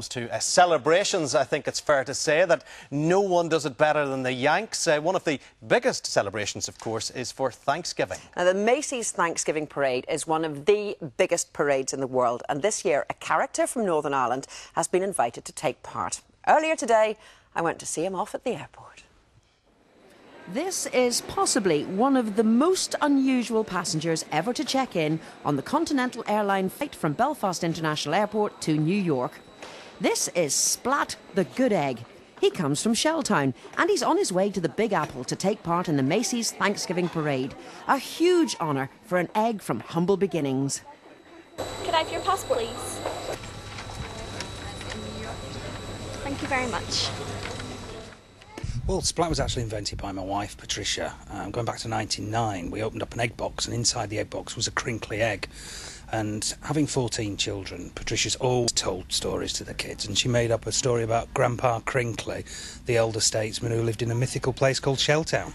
To celebrations, I think it's fair to say that no one does it better than the Yanks. One of the biggest celebrations, of course, is for Thanksgiving. Now, the Macy's Thanksgiving Parade is one of the biggest parades in the world, and this year a character from Northern Ireland has been invited to take part. Earlier today, I went to see him off at the airport. This is possibly one of the most unusual passengers ever to check in on the Continental Airline flight from Belfast International Airport to New York. This is Splat, the good egg. He comes from Shelltown and he's on his way to the Big Apple to take part in the Macy's Thanksgiving Parade. A huge honour for an egg from humble beginnings. Could I have your passport, please? Thank you very much. Well, Splat was actually invented by my wife, Patricia. Going back to 1999, we opened up an egg box, and inside the egg box was a crinkly egg. And having 14 children, Patricia's always told stories to the kids, and she made up a story about Grandpa Crinkly, the elder statesman who lived in a mythical place called Shelltown.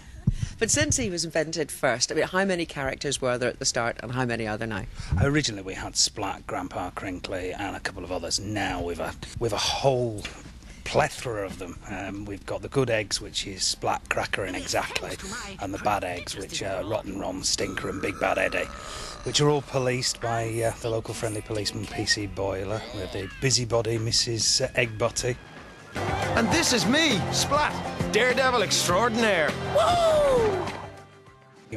But since he was invented first, I mean, how many characters were there at the start and how many are there now? Originally we had Splat, Grandpa Crinkly and a couple of others. Now we've a whole plethora of them. We've got the good eggs, which is Splat, Cracker and Exactly, and the bad eggs, which are Rotten Ron, Stinker and Big Bad Eddie, which are all policed by the local friendly policeman PC Boiler, with the busybody Mrs Egg Butty. And this is me, Splat, daredevil extraordinaire. Woo!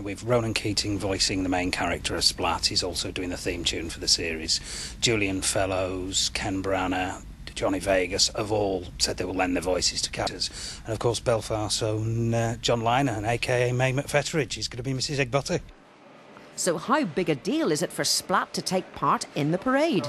We've Ronan Keating voicing the main character of Splat. He's also doing the theme tune for the series. Julian Fellows, Ken Branagh, Johnny Vegas have all said they will lend their voices to characters. And of course Belfast's own John Liner, aka May McFetteridge, is going to be Mrs Egg Butty. So how big a deal is it for Splat to take part in the parade?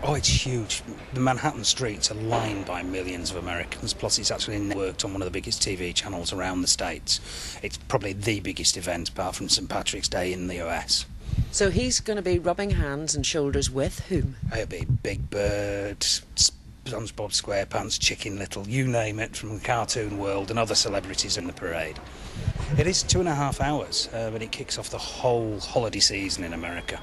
Oh, it's huge. The Manhattan streets are lined by millions of Americans, plus it's actually worked on one of the biggest TV channels around the States. It's probably the biggest event, apart from St Patrick's Day in the US. So he's going to be rubbing hands and shoulders with whom? It'll be Big Bird, SpongeBob SquarePants, Chicken Little, you name it, from the cartoon world, and other celebrities in the parade. It is 2.5 hours, but it kicks off the whole holiday season in America.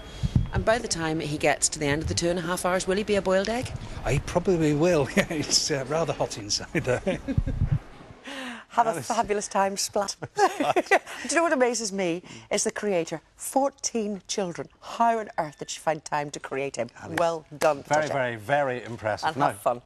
And by the time he gets to the end of the 2.5 hours, will he be a boiled egg? He probably will. It's rather hot inside there. Have a fabulous time, Splat. Do you know what amazes me? Is the creator. 14 children. How on earth did she find time to create him? Well done, Very, Patricia. very, very impressive. And have fun.